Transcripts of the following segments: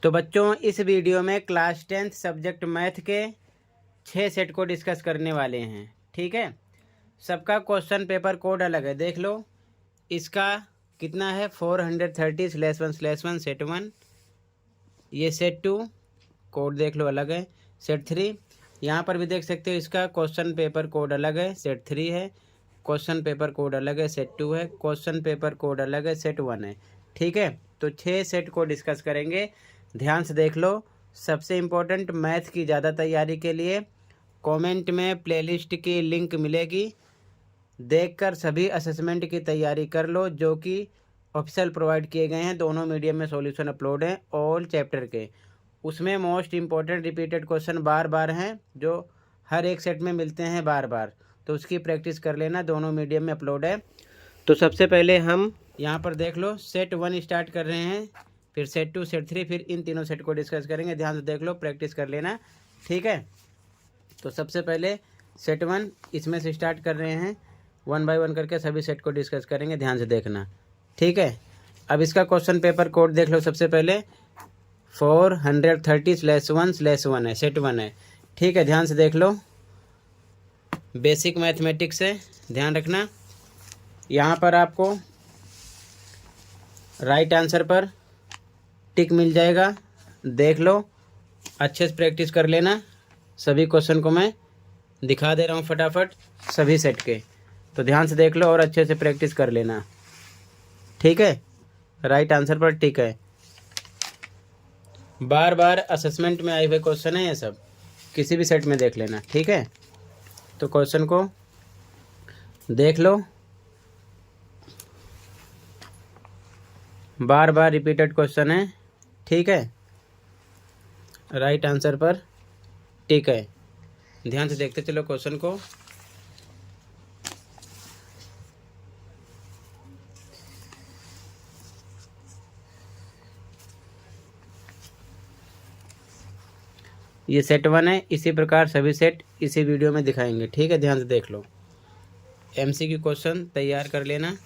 तो बच्चों इस वीडियो में क्लास 10th सब्जेक्ट मैथ के 6 सेट को डिस्कस करने वाले हैं। ठीक है, सबका क्वेश्चन पेपर कोड अलग है, देख लो। इसका कितना है 430/1/1 सेट 1, ये सेट 2 कोड देख लो अलग है। सेट 3 यहाँ पर भी देख सकते हो, इसका क्वेश्चन पेपर कोड अलग है, सेट 3 है। क्वेश्चन पेपर कोड अलग है, सेट 2 है। क्वेश्चन पेपर कोड अलग है, सेट 1 है। ठीक है, तो 6 सेट को डिस्कस करेंगे, ध्यान से देख लो। सबसे इम्पोर्टेंट, मैथ की ज़्यादा तैयारी के लिए कमेंट में प्लेलिस्ट की लिंक मिलेगी, देखकर सभी असेसमेंट की तैयारी कर लो जो कि ऑफिशियल प्रोवाइड किए गए हैं। दोनों मीडियम में सॉल्यूशन अपलोड हैं ऑल चैप्टर के। उसमें मोस्ट इम्पोर्टेंट रिपीटेड क्वेश्चन बार बार हैं जो हर एक सेट में मिलते हैं बार बार, तो उसकी प्रैक्टिस कर लेना, दोनों मीडियम में अपलोड है। तो सबसे पहले हम यहाँ पर देख लो सेट 1 स्टार्ट कर रहे हैं, फिर सेट 2, सेट 3, फिर इन तीनों सेट को डिस्कस करेंगे। ध्यान से देख लो, प्रैक्टिस कर लेना। ठीक है, तो सबसे पहले सेट 1 इसमें से स्टार्ट कर रहे हैं, 1 बाय 1 करके सभी सेट को डिस्कस करेंगे, ध्यान से देखना। ठीक है, अब इसका क्वेश्चन पेपर कोड देख लो। सबसे पहले 430/1/1 है, सेट 1 है। ठीक है, ध्यान से देख लो, बेसिक मैथमेटिक्स है, ध्यान रखना। यहाँ पर आपको राइट आंसर पर टिक मिल जाएगा, देख लो, अच्छे से प्रैक्टिस कर लेना। सभी क्वेश्चन को मैं दिखा दे रहा हूँ फटाफट, सभी सेट के, तो ध्यान से देख लो और अच्छे से प्रैक्टिस कर लेना। ठीक है, राइट आंसर पर टिक है। बार बार असेसमेंट में आए हुए क्वेश्चन है ये सब, किसी भी सेट में देख लेना। ठीक है, तो क्वेश्चन को देख लो, बार बार रिपीटेड क्वेश्चन है। ठीक है, राइट आंसर पर टिक है। ध्यान से देखते चलो क्वेश्चन को। ये सेट 1 है, इसी प्रकार सभी सेट इसी वीडियो में दिखाएंगे। ठीक है, ध्यान से देख लो, एमसीक्यू क्वेश्चन तैयार कर लेना,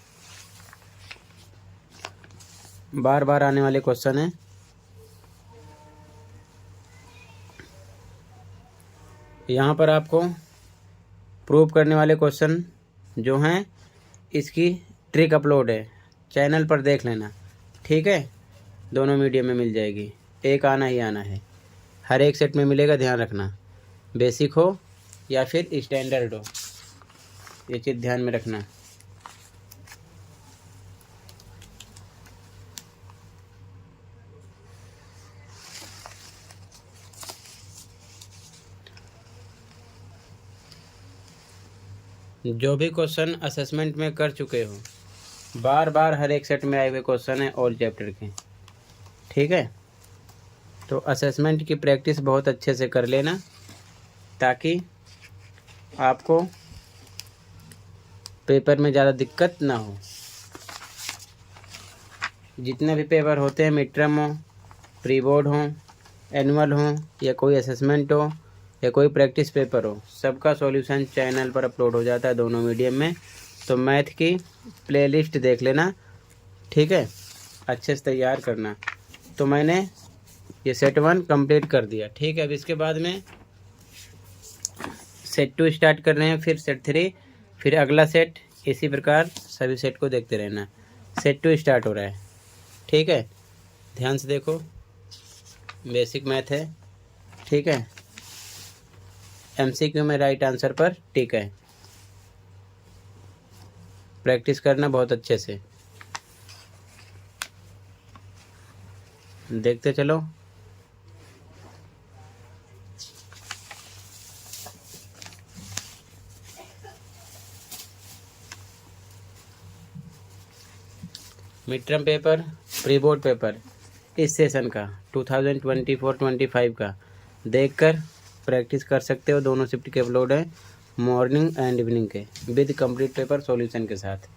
बार बार आने वाले क्वेश्चन है। यहाँ पर आपको प्रूव करने वाले क्वेश्चन जो हैं, इसकी ट्रिक अपलोड है, चैनल पर देख लेना। ठीक है, दोनों मीडियम में मिल जाएगी, एक आना ही आना है, हर एक सेट में मिलेगा, ध्यान रखना। बेसिक हो या फिर स्टैंडर्ड हो, ये चीज़ ध्यान में रखना। जो भी क्वेश्चन असेसमेंट में कर चुके हो, बार बार हर एक सेट में आए हुए क्वेश्चन है ऑल चैप्टर के। ठीक है, तो असेसमेंट की प्रैक्टिस बहुत अच्छे से कर लेना ताकि आपको पेपर में ज़्यादा दिक्कत ना हो। जितने भी पेपर होते हैं, मिड टर्म हो, प्री बोर्ड हो, एनुअल हो, या कोई असेसमेंट हो, या कोई प्रैक्टिस पेपर हो, सबका सॉल्यूशन चैनल पर अपलोड हो जाता है दोनों मीडियम में। तो मैथ की प्लेलिस्ट देख लेना। ठीक है, अच्छे से तैयार करना। तो मैंने ये सेट 1 कंप्लीट कर दिया। ठीक है, अब इसके बाद में सेट 2 स्टार्ट कर रहे हैं, फिर सेट 3, फिर अगला सेट, इसी प्रकार सभी सेट को देखते रहना। सेट 2 स्टार्ट हो रहा है। ठीक है, ध्यान से देखो, बेसिक मैथ है। ठीक है, एमसीक्यू में राइट आंसर पर टिक है, प्रैक्टिस करना बहुत अच्छे से, देखते चलो। Mid term paper, pre board paper इस सेशन का 2024-25 का देखकर प्रैक्टिस कर सकते हो। दोनों शिफ्ट के अपलोड है, मॉर्निंग एंड इवनिंग के, विद कंप्लीट पेपर सॉल्यूशन के साथ।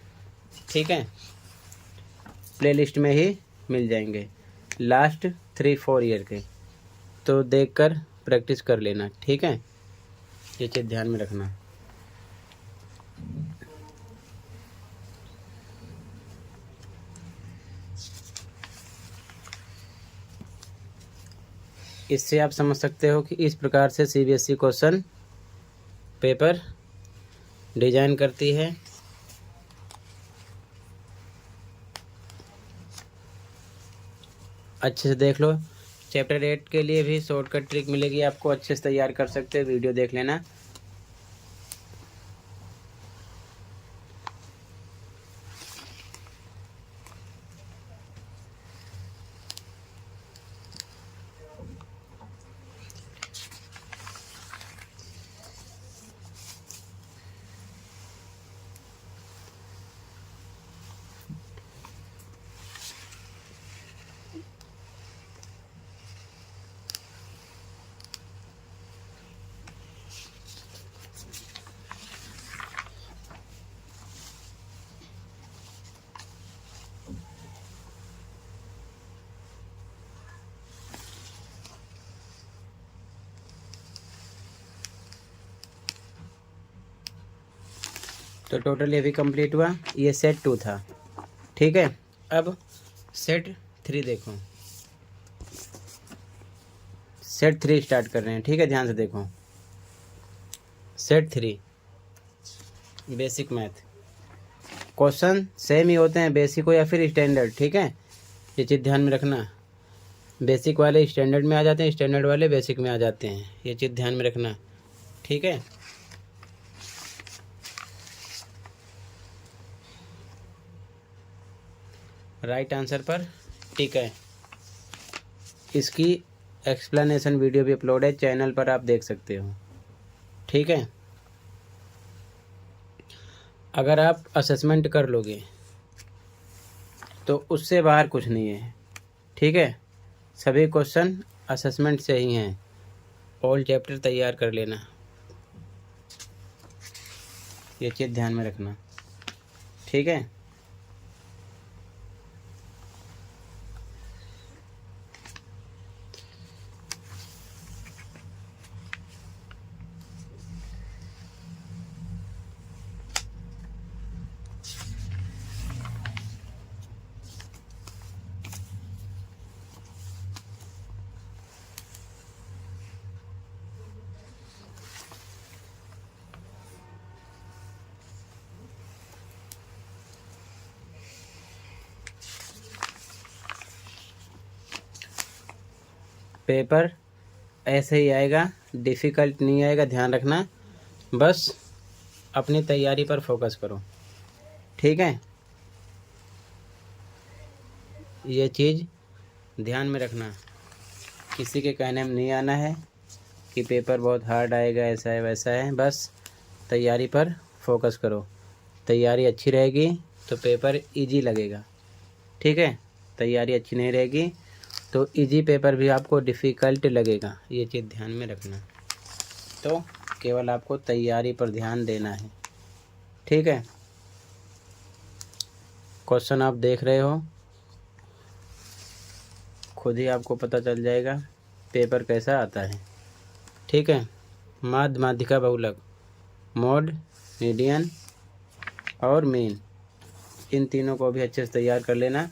ठीक है, प्लेलिस्ट में ही मिल जाएंगे लास्ट 3-4 ईयर के, तो देखकर प्रैक्टिस कर लेना। ठीक है, ये चीज़ ध्यान में रखना। इससे आप समझ सकते हो कि इस प्रकार से सीबीएसई क्वेश्चन पेपर डिजाइन करती है। अच्छे से देख लो। चैप्टर 8 के लिए भी शॉर्टकट ट्रिक मिलेगी आपको, अच्छे से तैयार कर सकते हो, वीडियो देख लेना। तो टोटल ये भी कंप्लीट हुआ। ये सेट 2 था, ठीक है। अब सेट 3 देखो। सेट 3 स्टार्ट कर रहे हैं, ठीक है, ध्यान से देखो। Set 3 basic math. Question same ही होते हैं, बेसिक हो या फिर स्टैंडर्ड, ठीक है। ये चीज़ ध्यान में रखना। बेसिक वाले स्टैंडर्ड में आ जाते हैं, स्टैंडर्ड वाले बेसिक में आ जाते हैं, ये चीज़ ध्यान में रखना, ठीक है। राइट आंसर पर टिक है। इसकी एक्सप्लेनेशन वीडियो भी अपलोड है चैनल पर, आप देख सकते हो, ठीक है। अगर आप असेसमेंट कर लोगे तो उससे बाहर कुछ नहीं है, ठीक है। सभी क्वेश्चन असेसमेंट से ही हैं। ऑल चैप्टर तैयार कर लेना, ये चीज़ ध्यान में रखना, ठीक है। पेपर ऐसे ही आएगा, डिफ़िकल्ट नहीं आएगा, ध्यान रखना। बस अपनी तैयारी पर फोकस करो, ठीक है। ये चीज़ ध्यान में रखना, किसी के कहने में नहीं आना है कि पेपर बहुत हार्ड आएगा, ऐसा है वैसा है। बस तैयारी पर फोकस करो। तैयारी अच्छी रहेगी तो पेपर इजी लगेगा, ठीक है। तैयारी अच्छी नहीं रहेगी तो इजी पेपर भी आपको डिफ़िकल्ट लगेगा, ये चीज़ ध्यान में रखना। तो केवल आपको तैयारी पर ध्यान देना है, ठीक है। क्वेश्चन आप देख रहे हो, खुद ही आपको पता चल जाएगा पेपर कैसा आता है, ठीक है। माध्य, माध्यिका, बहुलक, मोड, मीडियन और मीन, इन तीनों को भी अच्छे से तैयार कर लेना।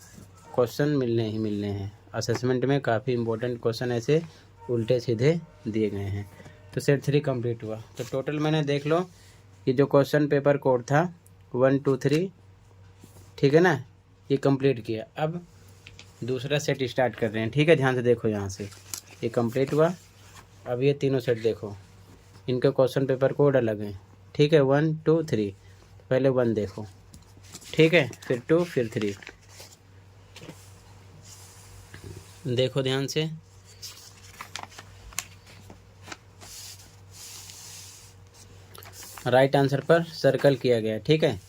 क्वेश्चन मिलने ही मिलने हैं। असेसमेंट में काफ़ी इंपॉर्टेंट क्वेश्चन ऐसे उल्टे सीधे दिए गए हैं। तो सेट 3 कंप्लीट हुआ। तो टोटल मैंने देख लो, ये जो क्वेश्चन पेपर कोड था 1 2 3, ठीक है ना, ये कंप्लीट किया। अब दूसरा सेट स्टार्ट कर रहे हैं, ठीक है। ध्यान से देखो, यहाँ से ये कंप्लीट हुआ। अब ये तीनों सेट देखो, इनके क्वेश्चन पेपर कोड अलग हैं, ठीक है। 1 2 3, पहले 1 देखो, ठीक है, फिर 2, फिर 3 देखो ध्यान से। राइट आंसर पर सर्कल किया गया, ठीक है।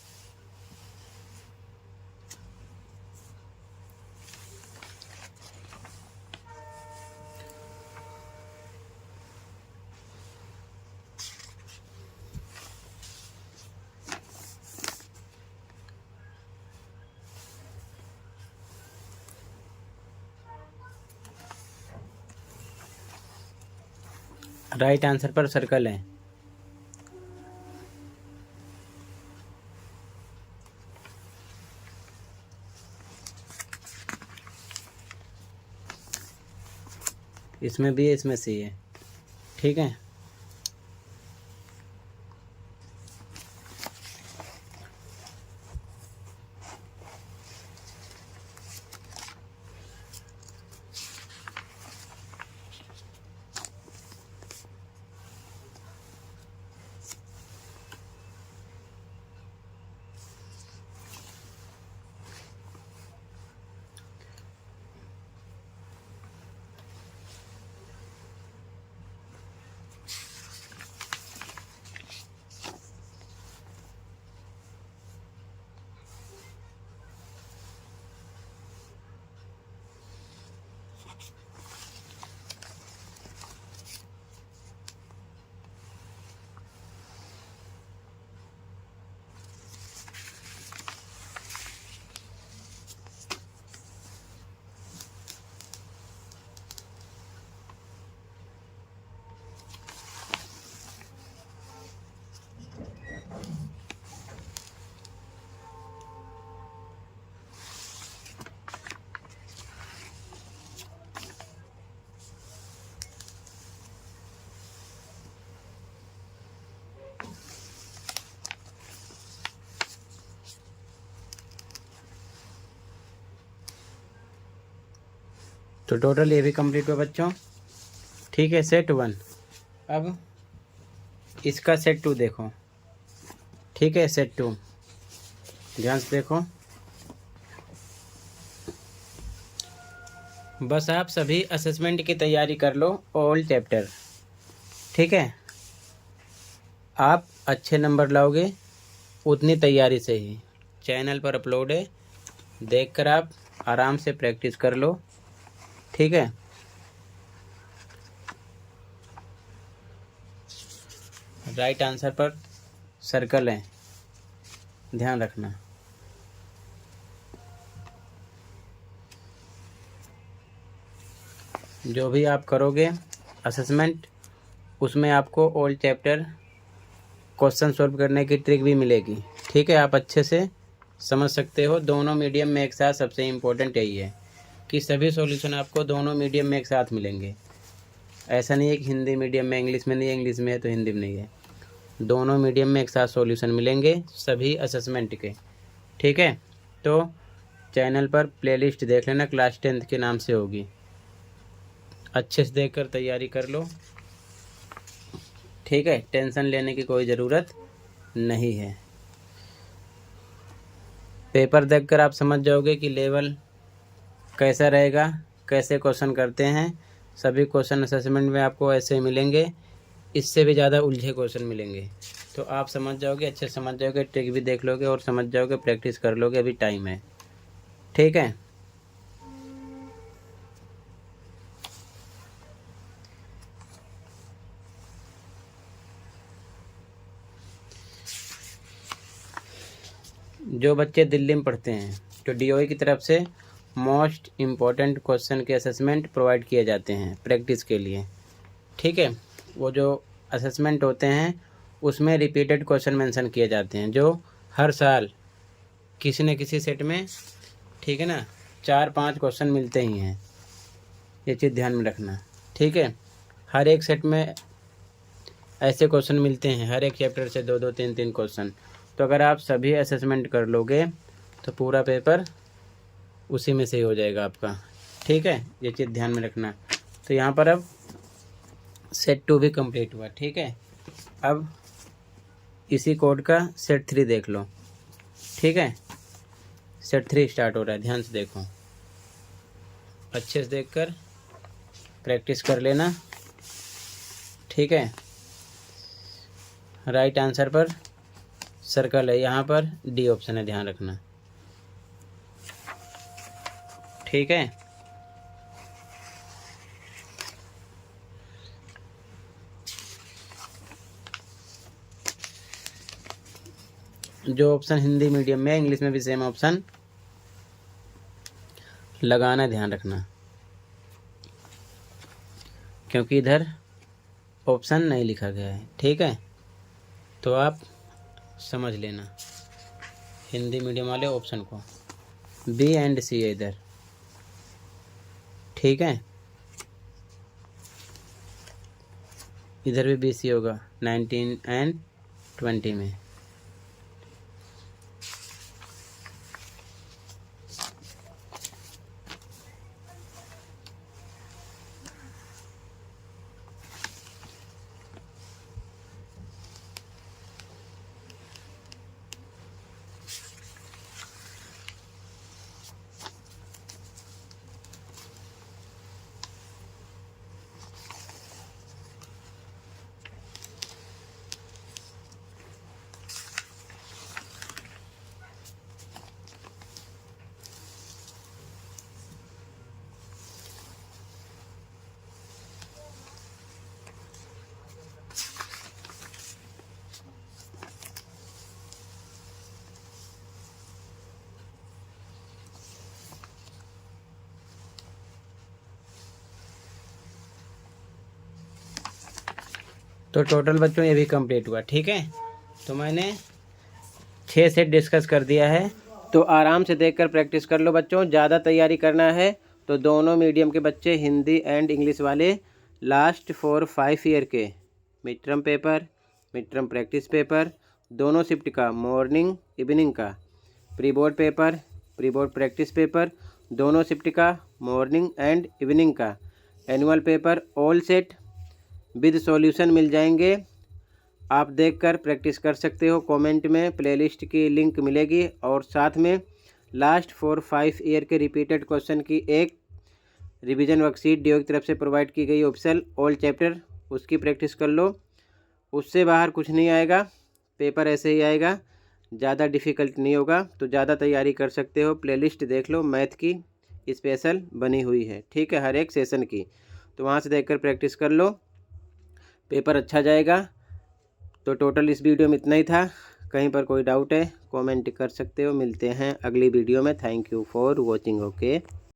राइट आंसर पर सर्कल है। इसमें बी है, इसमें सी है। ठीक है, तो टोटल ये भी कंप्लीट हुआ बच्चों। ठीक है, सेट 1। अब इसका सेट 2 देखो। ठीक है, सेट 2 ध्यान से देखो। बस आप सभी असेसमेंट की तैयारी कर लो, ऑल चैप्टर। ठीक है, आप अच्छे नंबर लाओगे उतनी तैयारी से ही। चैनल पर अपलोड है, देखकर आप आराम से प्रैक्टिस कर लो। ठीक है, राइट आंसर पर सर्कल है, ध्यान रखना। जो भी आप करोगे असेसमेंट, उसमें आपको ऑल चैप्टर क्वेश्चन सॉल्व करने की ट्रिक भी मिलेगी। ठीक है, आप अच्छे से समझ सकते हो। दोनों मीडियम में एक साथ सबसे इम्पोर्टेंट यही है कि सभी सॉल्यूशन आपको दोनों मीडियम में एक साथ मिलेंगे। ऐसा नहीं है कि हिंदी मीडियम में इंग्लिश में नहीं है, इंग्लिश में है तो हिंदी में नहीं है। दोनों मीडियम में एक साथ सॉल्यूशन मिलेंगे सभी असेसमेंट के। ठीक है, तो चैनल पर प्लेलिस्ट देख लेना, क्लास 10th के नाम से होगी। अच्छे से देखकर तैयारी कर लो। ठीक है, टेंशन लेने की कोई ज़रूरत नहीं है। पेपर देखकर आप समझ जाओगे कि लेवल कैसा रहेगा, कैसे क्वेश्चन करते हैं। सभी क्वेश्चन असेसमेंट में आपको ऐसे मिलेंगे, इससे भी ज़्यादा उलझे क्वेश्चन मिलेंगे। तो आप समझ जाओगे, अच्छे समझ जाओगे, ट्रिक भी देख लोगे और समझ जाओगे, प्रैक्टिस कर लोगे, अभी टाइम है। ठीक है, जो बच्चे दिल्ली में पढ़ते हैं तो डीओई की तरफ से मोस्ट इम्पॉर्टेंट क्वेश्चन के असेसमेंट प्रोवाइड किए जाते हैं प्रैक्टिस के लिए। ठीक है, वो जो असेसमेंट होते हैं उसमें रिपीटेड क्वेश्चन मेंशन किए जाते हैं, जो हर साल किसी न किसी सेट में, ठीक है ना, 4-5 क्वेश्चन मिलते ही हैं। ये चीज़ ध्यान में रखना। ठीक है, हर एक सेट में ऐसे क्वेश्चन मिलते हैं, हर एक चैप्टर से 2-2 3-3 क्वेश्चन। तो अगर आप सभी असेसमेंट कर लोगे तो पूरा पेपर उसी में से ही हो जाएगा आपका। ठीक है, ये चीज़ ध्यान में रखना। तो यहाँ पर अब सेट 2 भी कंप्लीट हुआ। ठीक है, अब इसी कोड का सेट 3 देख लो। ठीक है, सेट 3 स्टार्ट हो रहा है, ध्यान से देखो, अच्छे से देखकर प्रैक्टिस कर लेना। ठीक है, राइट आंसर पर सर्कल है, यहाँ पर डी ऑप्शन है, ध्यान रखना। ठीक है, जो ऑप्शन हिंदी मीडियम में, इंग्लिश में भी सेम ऑप्शन लगाना, ध्यान रखना, क्योंकि इधर ऑप्शन नहीं लिखा गया है। ठीक है, तो आप समझ लेना हिंदी मीडियम वाले ऑप्शन को, बी एंड सी है इधर। ठीक है, इधर भी BC होगा 19 एंड 20 में। तो टोटल बच्चों ये भी कंप्लीट हुआ। ठीक है, तो मैंने 6 सेट डिस्कस कर दिया है, तो आराम से देखकर प्रैक्टिस कर लो बच्चों। ज़्यादा तैयारी करना है तो दोनों मीडियम के बच्चे हिंदी एंड इंग्लिश वाले लास्ट 4-5 ईयर के mid term paper, mid term practice paper, दोनों शिफ्ट का मॉर्निंग इवनिंग का, pre board paper, pre board practice paper, दोनों शिफ्ट का मॉर्निंग एंड इवनिंग का, annual paper all set with solution मिल जाएंगे। आप देखकर प्रैक्टिस कर सकते हो। कमेंट में प्लेलिस्ट की लिंक मिलेगी और साथ में लास्ट 4-5 ईयर के रिपीटेड क्वेश्चन की एक रिवीजन वर्कशीट डीओ की तरफ से प्रोवाइड की गई ऑप्शनल ऑल चैप्टर, उसकी प्रैक्टिस कर लो। उससे बाहर कुछ नहीं आएगा, पेपर ऐसे ही आएगा, ज़्यादा डिफ़िकल्ट नहीं होगा। तो ज़्यादा तैयारी कर सकते हो। प्लेलिस्ट देख लो, मैथ की स्पेशल बनी हुई है, ठीक है, हर एक सेशन की, तो वहाँ से देखकर प्रैक्टिस कर लो, पेपर अच्छा जाएगा। तो टोटल इस वीडियो में इतना ही था। कहीं पर कोई डाउट है कमेंट कर सकते हो। मिलते हैं अगली वीडियो में। Thank you for watching. Okay.